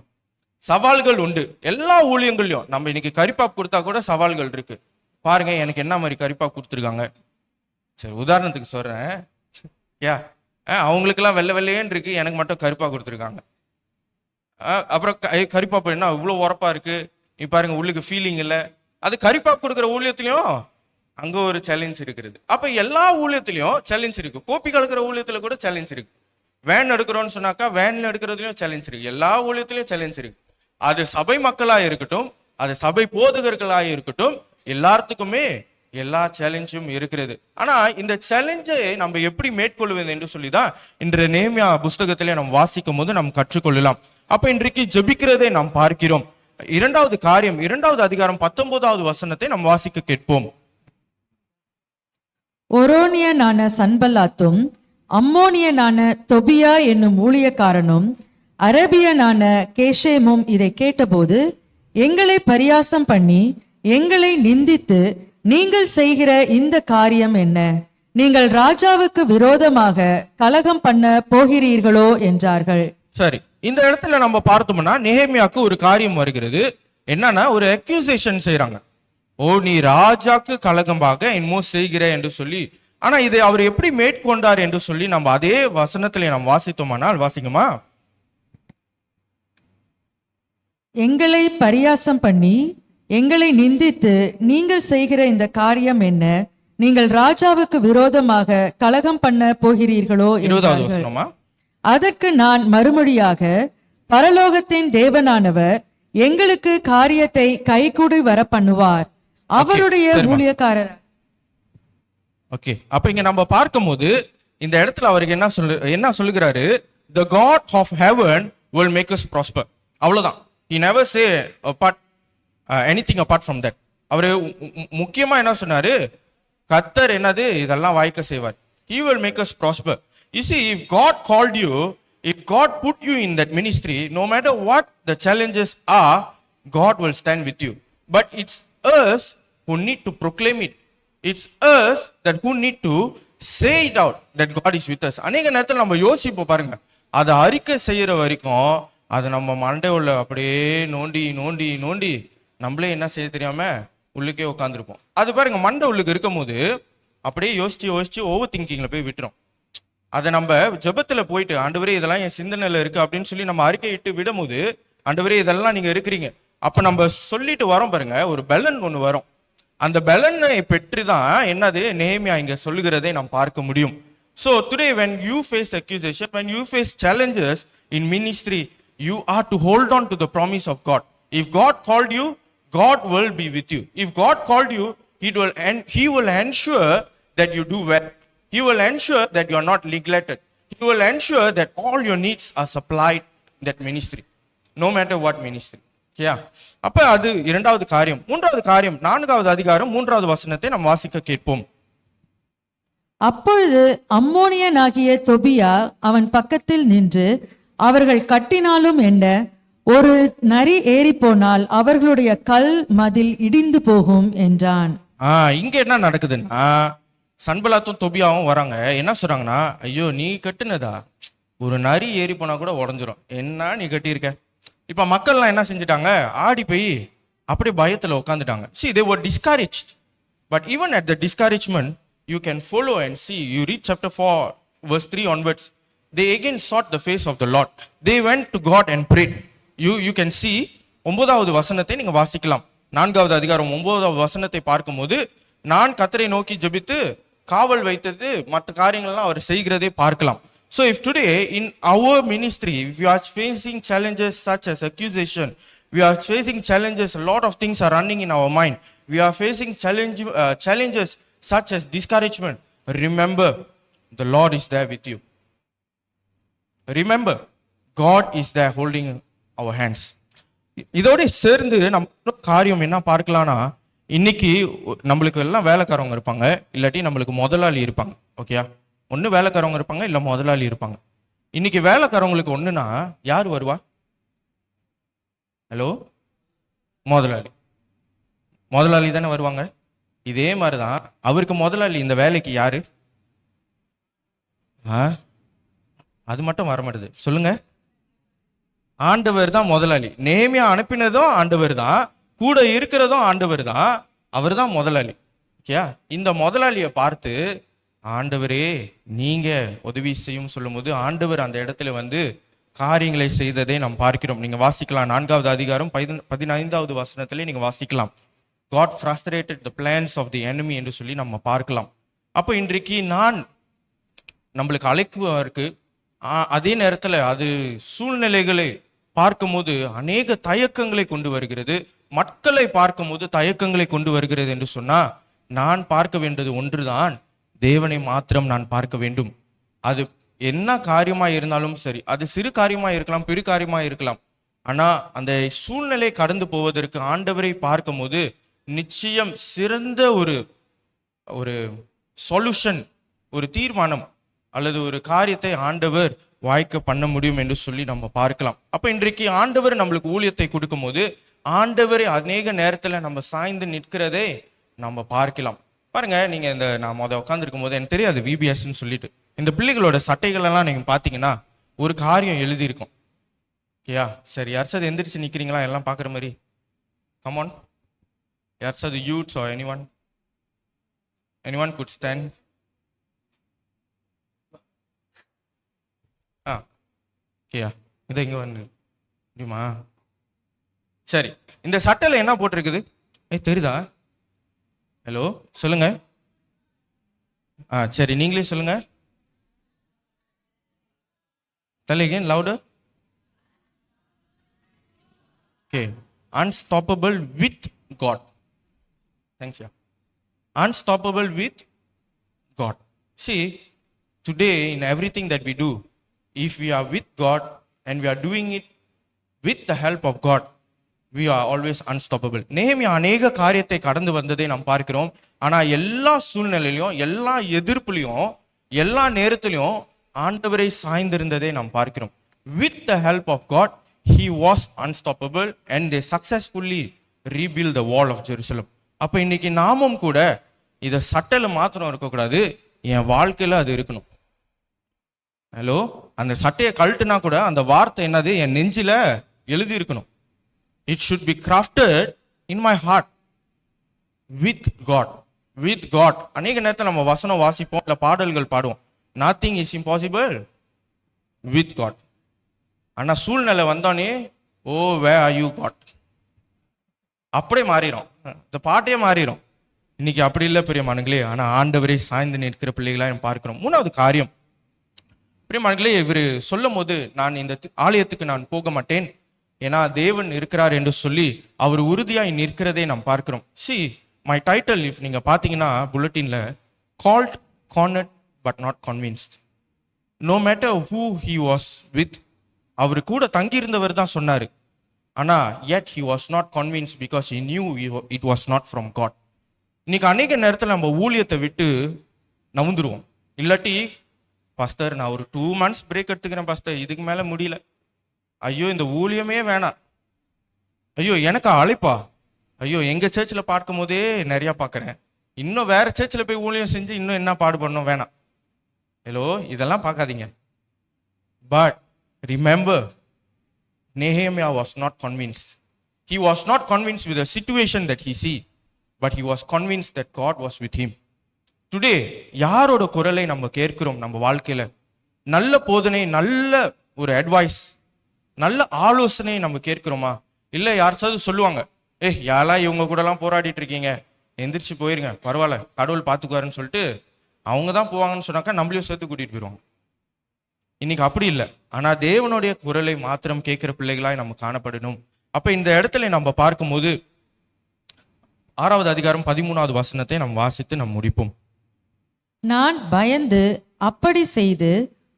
சவால்கள் உண்டு எல்லா ஊழியங்கள்லயும். நம்ம இன்னைக்கு கரிப்பாப் கொடுத்தா கூட சவால்கள் இருக்கு. பாருங்க, எனக்கு என்ன மாதிரி கரிப்பாப் கொடுத்துருக்காங்க. சரி, உதாரணத்துக்கு சொல்றேன். அவங்களுக்கெல்லாம் வெள்ளையேன்னு இருக்கு, எனக்கு மட்டும் கருப்பா கொடுத்துருக்காங்க. அப்புறம் கரிப்பாப்பு என்ன இவ்வளவு உரப்பா இருக்கு, நீ பாருங்க உள்ளுக்கு ஃபீலிங் இல்லை. அது கரிப்பாப்பு கொடுக்குற ஊழியத்திலையும் அங்க ஒரு சேலஞ்ச் இருக்கிறது. அப்ப எல்லா ஊழியத்திலையும் சேலஞ்ச் இருக்கு. கோப்பி கலக்கிற ஊழியத்துல கூட சேலஞ்ச் இருக்கு. வேன் எடுக்கிறோம்னு சொன்னாக்கா வேன்ல எடுக்கிறதுலயும் சேலஞ்ச் இருக்கு. எல்லா ஊழியத்திலையும் சேலஞ்ச் இருக்கு. அது சபை மக்களா இருக்கட்டும், அது சபை போதகர்களா இருக்கட்டும், எல்லாத்துக்குமே எல்லா சேலஞ்சும் இருக்கிறது. ஆனா இந்த சேலஞ்சை நம்ம எப்படி மேற்கொள்வது என்று சொல்லிதான் இன்று நேமியா புஸ்தகத்திலே நாம் வாசிக்கும் போது நாம் கற்றுக்கொள்ளலாம். அப்ப இன்றைக்கு ஜெபிக்கிறதை நாம் பார்க்கிறோம். 2வது காரியம், 2வது அதிகாரம் 19வது வசனத்தை நாம் வாசிக்க கேட்போம். ஒரோனியனான சன்பல்லாத்தும் அம்மோனியனான தொபியா என்னும் ஊழியக்காரனும் அரபியனான கேஷேமும் இதை கேட்டபோது எங்களை பரியாசம் பண்ணி எங்களை நிந்தித்து, நீங்கள் செய்கிற இந்த காரியம் என்ன? நீங்கள் ராஜாவுக்கு விரோதமாக கலகம் பண்ண போகிறீர்களோ என்றார்கள். சரி, இந்த இடத்துல நம்ம பார்த்தோம்னா நெகேமியாவுக்கு ஒரு காரியம் வருகிறது. என்னன்னா ஒரு அக்யூசேஷன் செய்யறாங்க. ஓ நீ ராஜாக்கு கலகமாக என்னமோ செய்கிற என்று சொல்லி. ஆனா இதை அவர் எப்படி மேற்கொண்டார் என்று சொல்லி நம்ம அதே வசனத்திலே நாம் வாசித்தோமானால், வாசிக்குமா? எங்களை பரியாசம் பண்ணி எங்களை நிந்தித்து நீங்கள் செய்கிற இந்த காரியம் என்ன? நீங்கள் ராஜாவுக்கு விரோதமாக கலகம் பண்ண போகிறீர்களோ 20வது என்றார்கள். வசனமா? அதற்கு நான் மறுமொழியாக, பரலோகத்தின் தேவனானவர் எங்களுக்கு காரியத்தை கைகூடி வர பண்ணுவார், அவருடைய சரிம்மா. ஊழியக்காரர். ஓகே, அப்ப இங்க நம்ம பார்க்கும்போது இந்த இடத்துல அவருக்கு என்ன சொல்லுகிறாரு? The God of heaven will make us prosper. அவ்வளவுதான். He never say anything apart from that. அவரு முக்கியமா என்ன சொன்னாரு? கர்த்தர் என்னது இதெல்லாம் வாய்க்க செய்வார். He will make us prosper. You see, if God called you, if God put you in that ministry, no matter what the challenges are, God will stand with you. But it's us who need to proclaim it. It's us that who need to say it out that God is with us. அநேக நேரத்தில் நம்ம யோசிப்போம் பாருங்க, அதை அறிக்கை செய்யற வரைக்கும் அது நம்ம மண்டை உள்ள அப்படியே நோண்டி நோண்டி நோண்டி நம்மளே என்ன செய்ய தெரியாம உள்ளுக்கே உட்காந்துருப்போம். அது பாருங்க, மண்டை உள்ளுக்கு இருக்கும் போது அப்படியே யோசிச்சு யோசிச்சு ஓவர் திங்கிங்ல போய் விட்டுரும். அதை நம்ம ஜெபத்துல போயிட்டு, ஆண்டவரே இதெல்லாம் என் சிந்தனையில இருக்கு அப்படின்னு சொல்லி நம்ம அறிக்கையிட்டு விடும் போது, ஆண்டவரே இதெல்லாம் நீங்க இருக்கிறீங்க அப்ப நம்ம சொல்லிட்டு வரோம் பாருங்க, ஒரு பெலன் ஒண்ணு வரும். அந்த பெலனை பெற்றுதான் என்னது நெகேமியா இங்க சொல்லுகிறதை நாம் பார்க்க முடியும். So today when you face accusation, when you face challenges in ministry, you are to hold on to the promise of God. If God called you, God will be with you. If God called you, He will ensure that you do well. He will ensure that you are not neglected. He will ensure that all your needs are supplied in that ministry, no matter what ministry. Yeah. அப்ப அது இரண்டாவது காரியம். மூன்றாவது காரியம், 4வது அதிகாரம் 3வது வசனத்தை நாம் வாசிக்க கேட்போம். அப்பொழுது அம்மோனியனாகிய தொபியா அவன் பக்கத்தில் நின்று, அவர்கள் கட்டினாலும் என்ன, ஒரு நரி ஏறி போனால் அவர்களுடைய கல் மதில் இடிந்து போகும் என்றான். இங்க என்ன நடக்குதுன்னா, சன்பலாத்தும் தொபியாவும் வராங்க. என்ன சொல்றாங்கன்னா, ஐயோ நீ கட்டுனதா, ஒரு நரி ஏறி போனா கூட உடஞ்சிரும், என்ன நீ கட்டியிருக்க. இப்ப மக்கள்லாம் என்ன செஞ்சுட்டாங்க? ஆடி போய் அப்படியே பயத்துல உட்காந்துட்டாங்க. See, they were discouraged. But even at the discouragement, you can follow and see. You read chapter 4, verse 3 onwards. They again sought the face of the Lord. They went to God and prayed. You can see 9வது வசனத்தை நீங்க வாசிக்கலாம். 4வது அதிகாரம் 9வது வசனத்தை பார்க்கும்போது, நான் கர்த்தரை நோக்கி ஜெபித்து காவல் வைத்தது மற்ற காரியங்கள்லாம் அவர் செய்கிறதை பார்க்கலாம். So if today in our ministry, if you are facing challenges such as accusation, we are facing challenges, a lot of things are running in our mind. We are facing challenges such as discouragement. Remember, the Lord is there with you. Remember, God is there holding our hands. இதோட சேர்ந்து நம்ம காரியம் என்ன பார்க்கலாம்னா, இன்னைக்கு நம்மளுக்கு எல்லாம் வேலைக்காரவங்க இருப்பாங்க, இல்லாட்டி நம்மளுக்கு முதலாளி இருப்பாங்க. ஓகேயா? ஒண்ணு வேலைக்காரவங்க இருப்பாங்க, இல்ல முதலாளி இருப்பாங்க. இன்னைக்கு வேலைக்காரவங்களுக்கு ஒண்ணுனா யார் வருவா? ஹலோ, முதலாளி தானே வருவாங்க. இதே மாதிரிதான் அவருக்கு முதலாளி இந்த வேலைக்கு யாரு? அது மட்டும் வர மாட்டேது, சொல்லுங்க. ஆண்டவர் தான் முதலாளி. நேமியா அனுப்பினதும் ஆண்டவர் தான், கூட இருக்கிறதும் ஆண்டவர் தான், அவர் தான் முதலாளி. ஓகே, இந்த முதலாளியை பார்த்து ஆண்டவரே நீங்க உதவி செய்யும் சொல்லும் போது ஆண்டவர் அந்த இடத்துல வந்து காரியங்களை செய்ததை நாம் பார்க்கிறோம். நீங்க வாசிக்கலாம், 4வது அதிகாரம் 15வது வசனத்திலே நீங்க வாசிக்கலாம். God frustrated the plans of the enemy என்று சொல்லி நம்ம பார்க்கலாம். அப்போ இன்றைக்கு நம்மளுக்கு அழைப்பு இருக்கு. அதே நேரத்துல அது சூழ்நிலைகளை பார்க்கும்போது அநேக தயக்கங்களை கொண்டு வருகிறது, மக்களை பார்க்கும்போது தயக்கங்களை கொண்டு வருகிறது என்று சொன்னா, நான் பார்க்க வேண்டியது ஒன்றுதான், தேவனை மாத்திரம் நான் பார்க்க வேண்டும். அது என்ன காரியமா இருந்தாலும் சரி, அது சிறு காரியமா இருக்கலாம், பெரு காரியமா இருக்கலாம். ஆனா அந்த சூழ்நிலை கடந்து போவதற்கு ஆண்டவரை பார்க்கும் போது நிச்சயம் சிறந்த ஒரு சொல்யூஷன், ஒரு தீர்மானம் அல்லது ஒரு காரியத்தை ஆண்டவர் வாய்க்க பண்ண முடியும் என்று சொல்லி நம்ம பார்க்கலாம். அப்ப இன்றைக்கு ஆண்டவர் நம்மளுக்கு ஊழியத்தை கொடுக்கும் போது ஆண்டவரை அநேக நேரத்துல நம்ம சாய்ந்து நிற்கிறதை நம்ம பார்க்கலாம். பாருங்க, நீங்க நான் உட்காந்துருக்கும் போது எனக்கு தெரியாது விபிஎஸ்ன்னு சொல்லிட்டு, இந்த பிள்ளைகளோட சட்டைகள் எல்லாம் நீங்க பாத்தீங்கன்னா ஒரு காரியம் எழுதி இருக்கும். ஓகேயா? சரி, யாராச்சும் எந்திரிச்சு நிக்கிறீங்களா? எல்லாம் பாக்குற மாதிரி. கமான், யாராவது youths or anyone could stand. ஓகேயா, இதை இங்க வந்து முடியுமா? சரி, இந்த சட்டையில என்ன போட்டிருக்குது? தெரியுதா? ஹலோ, சொல்லுங்க. சரி, நீங்களே சொல்லுங்க. Tell again louder. Okay, unstoppable with God. Thanks, yeah. Unstoppable with God. See, today in everything that we do, if we are with God and we are doing it with the help of God, we are always unstoppable. நெகேமியா அநேக காரியத்தை கடந்து வந்ததை நாம் பார்க்கிறோம். ஆனா எல்லா சூழ்நிலையிலும், எல்லா எதிர்ப்புலையும், எல்லா நேரத்திலையும் ஆண்டவரை சாய்ந்திருந்ததை நாம் பார்க்கிறோம். With the help of God, he was unstoppable and they successfully rebuilt the wall of Jerusalem. அப்ப இன்னைக்கு நாமும் கூட இதை சட்டையில மாத்திரம் இருக்கக்கூடாது, என் வாழ்க்கையில அது இருக்கணும். ஹலோ, அந்த சட்டையை கழட்டுனா கூட அந்த வார்த்தை என்னது? என் நெஞ்சில எழுதி இருக்கணும். It should be crafted in my heart with God. With God. அநேக நேரத்தில் நம்ம வசனம் வாசிப்போம், இல்ல பாடல்கள் பாடுவோம். Nothing is impossible with God. ஆனா சூழ்நிலை வந்தோடனே, ஓ where are you God? அப்படியே மாறிடும், இந்த பாட்டே மாறிடும். இன்னைக்கு அப்படி இல்லை பிரியமானங்களே. ஆனா ஆண்டவரை சாய்ந்து நிற்கிற பிள்ளைகளா பார்க்கிறோம். மூணாவது காரியம் பிரியமானங்களே, இவர் சொல்லும் போது நான் இந்த ஆலயத்துக்கு நான் போக மாட்டேன், ஏன்னா தேவன் இருக்கிறார் என்று சொல்லி அவர் உறுதியாய் நிற்கிறதை நாம் பார்க்கிறோம். See, my title, if நீங்க பாத்தீங்கன்னா புல்லட்டின்ல, called, cornered but not convinced. No matter who he was with, அவர் கூட தங்கியிருந்தவர் தான் சொன்னாரு. ஆனா yet he was not convinced because he knew it was not from God. இன்னைக்கு அநேக நேரத்தில் நம்ம ஊழியத்தை விட்டு நவுந்துருவோம். இல்லாட்டி, பாஸ்டர் நான் ஒரு 2 months பிரேக் எடுத்துக்கிறேன் பாஸ்டர், இதுக்கு மேல முடியல, ஐயோ இந்த ஊழியமே வேணாம், ஐயோ எனக்கு அழைப்பா, ஐயோ எங்க சர்ச்சில் பார்க்கும் போதே நிறைய பார்க்கறேன், இன்னும் வேற சர்ச்சில் போய் ஊழியம் செஞ்சு இன்னும் என்ன பாடுபடணும், வேணாம். ஹலோ, இதெல்லாம் பார்க்காதீங்க. But remember, Nehemiah was not convinced. He was not convinced with the situation that he see, but he was convinced that God was with him. Today யாரோட குரலை நம்ம கேட்கிறோம்? நம்ம வாழ்க்கையில நல்ல போதனை, நல்ல ஒரு அட்வைஸ், நல்ல ஆலோசனை நம்ம கேட்கிறோமா? இல்ல யாராவது சொல்லுவாங்க, யாரெல்லாம் இவங்க கூட எல்லாம் போராடிட்டு இருக்கீங்க, எந்திரிச்சு போயிருங்க, பரவாயில்ல கடவுள் பார்த்துக்குவாருன்னு சொல்லிட்டு அவங்க தான் போவாங்கன்னு சொன்னாக்கா நம்மளையும் சேர்த்து கூட்டிட்டு போயிடுவாங்க. இன்னைக்கு அப்படி இல்லை. ஆனா தேவனுடைய குரலை மாத்திரம் கேட்கிற பிள்ளைகளாய் நம்ம காணப்படணும். அப்ப இந்த இடத்துல நம்ம பார்க்கும்போது 6வது அதிகாரம் 13வது வசனத்தை நாம் வாசித்து நாம் முடிப்போம். நான் பயந்து அப்படி செய்து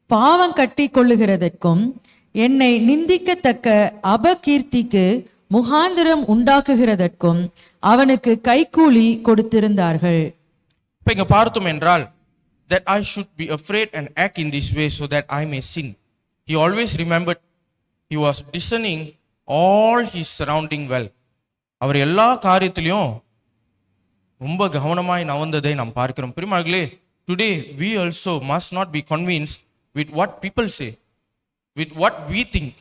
பாவம் கட்டி கொள்ளுகிறதற்கும் என்னை நிந்திக்கத்தக்க அபகீர்த்திக்கு முகாந்திரம் உண்டாக்குகிறதற்கும் அவனுக்கு கைக்கூலி கொடுத்திருந்தார்கள். இப்ப இங்க பார்த்தோம் என்றால், that I should be afraid and act in this way so that I may sin. He always remembered, he was discerning all his surrounding well. அவர் எல்லா காரியத்திலையும் ரொம்ப கவனமாய் நவந்ததை நாம் பார்க்கிறோம். பிரியமானவர்களே, today we also must not be convinced with what people say, with what we think,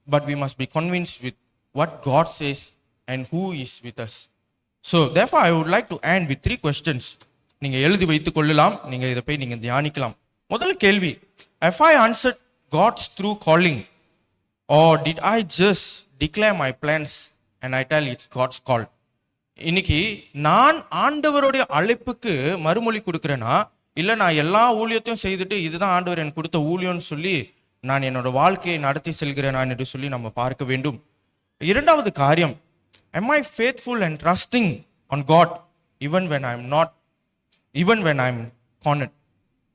but we must be convinced with what God says and who is with us. So therefore I would like to end with 3 questions. நீங்க எழுதி வைத்துக் கொள்ளலாம், நீங்க இதை போய் நீங்க தியானிக்கலாம். முதல் கேள்வி, have I answered God's true calling or did I just declare my plans and I tell it's God's call? இன்னைக்கு நான் ஆண்டவருடைய அழைப்புக்கு மறுமொழி கொடுக்கிறேன்னா, இல்ல நான் எல்லா ஊழியத்தையும் செய்துட்டு இதுதான் ஆண்டவர் எனக்கு கொடுத்த ஊழியம்னு சொல்லி நான் என்னோட வாழ்க்கையை நடத்தி செல்கிறேனா என்று சொல்லி நம்ம பார்க்க வேண்டும். இரண்டாவது காரியம், am I faithful and trusting on God even when I'm cornered?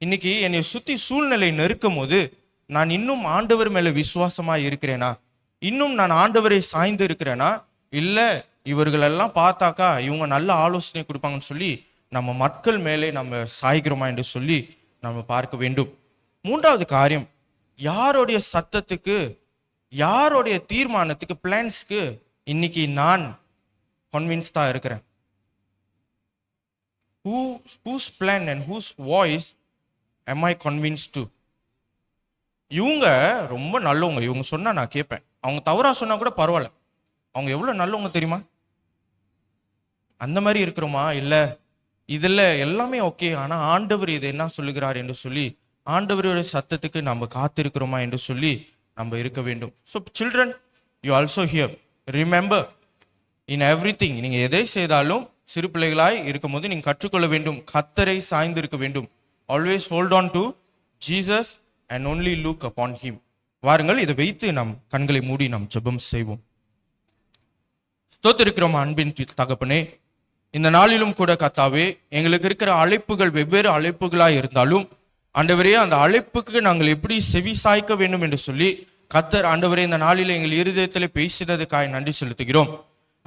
இன்னைக்கு என்னை சுத்தி சூழ்நிலை நெருக்கும் போது நான் இன்னும் ஆண்டவர் மேல விசுவாசமா இருக்கிறேனா? இன்னும் நான் ஆண்டவரை சாய்ந்து இருக்கிறேனா? இல்ல இவர்களெல்லாம் பார்த்தாக்கா இவங்க நல்ல ஆலோசனை கொடுப்பாங்கன்னு சொல்லி நம்ம மக்கள் மேலே நம்ம சாய்கிறோமா என்று சொல்லி நம்ம பார்க்க வேண்டும். மூன்றாவது காரியம், யாருடைய சத்தத்துக்கு, யாருடைய தீர்மானத்துக்கு, பிளான்ஸ்க்கு இன்னைக்கு நான் கன்வின்ஸ்டா இருக்கிறேன்? whose plan and whose voice am I convinced to? இவங்க ரொம்ப நல்லவங்க, இவங்க சொன்னா நான் கேட்பேன், அவங்க தவறா சொன்னா கூட பரவாயில்ல, அவங்க எவ்வளவு நல்லவங்க தெரியுமா? அந்த மாதிரி இருக்கிறோமா? இல்ல இதுல எல்லாமே ஓகே, ஆனா ஆண்டவர் இது என்ன சொல்லுகிறார் என்று சொல்லி ஆண்டவருடைய சத்தத்துக்கு நம்ம காத்திருக்கிறோமா என்று சொல்லி நம்ம இருக்க வேண்டும். So children, you also here, remember in everything. நீங்க எதை செய்தாலும் சிறு பிள்ளைகளாய் இருக்கும் போது நீங்க கற்றுக்கொள்ள வேண்டும், கர்த்தரை சாய்ந்து இருக்க வேண்டும். Always hold on to Jesus and only look upon him. வாருங்கள், இதை வைத்து நாம் கண்களை மூடி நாம் ஜெபம் செய்வோம். ஸ்தோத்திரிக்கிறோம் அன்பின் தகப்பனே, இந்த நாளிலும் கூட கர்த்தாவே, எங்களுக்கு இருக்கிற அழைப்புகள் வெவ்வேறு அழைப்புகளாய் இருந்தாலும் ஆண்டவரே, அந்த அழைப்புக்கு நாங்கள் எப்படி செவி சாய்க்க வேண்டும் என்று சொல்லி கர்த்தர் ஆண்டவரே இந்த நாளில் எங்கள் இருதயத்தில் பேசினதுக்காய் நன்றி செலுத்துகிறோம்.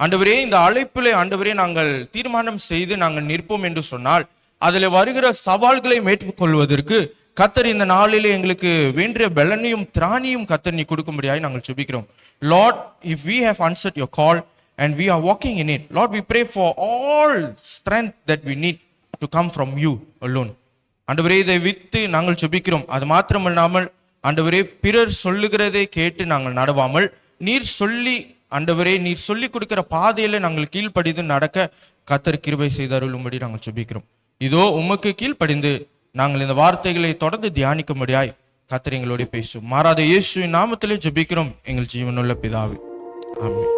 ஆண்டவரே, இந்த அழைப்பிலே ஆண்டவரே நாங்கள் தீர்மானம் செய்து நாங்கள் நிற்போம் என்று சொன்னால் அதில் வருகிற சவால்களை மேற்கொள்வதற்கு கர்த்தர் இந்த நாளிலே எங்களுக்கு வேண்டிய பலனையும் திராணியும் கர்த்தர் நீ கொடுக்கும்படியாய் நாங்கள் ஜெபிக்கிறோம். Lord, if we have answered your call and we are walking in it, Lord, we pray for all strength that we need to come from you alone. ஆண்டவரே, இதை வித்து நாங்கள் ஜெபிக்கிறோம். அது மாத்திரமல்லாமல் ஆண்டவரே, பிறர் சொல்லுகிறதை கேட்டு நாங்கள் நடவாமல் நீர் சொல்லி ஆண்டவரே நீர் சொல்லி கொடுக்கிற பாதையில நாங்கள் கீழ்ப்படிந்து நடக்க கர்த்தர் கிருபை செய்து அருளும்படி நாங்கள் ஜெபிக்கிறோம். இதோ உமக்கு கீழ்ப்படிந்து நாங்கள் இந்த வார்த்தைகளை தொடர்ந்து தியானிக்கும்படியாய் கர்த்தர் எங்களோட பேசும். மாறாத இயேசுவின் நாமத்திலே ஜெபிக்கிறோம் எங்கள் ஜீவனுள்ள பிதாவே, ஆமென்.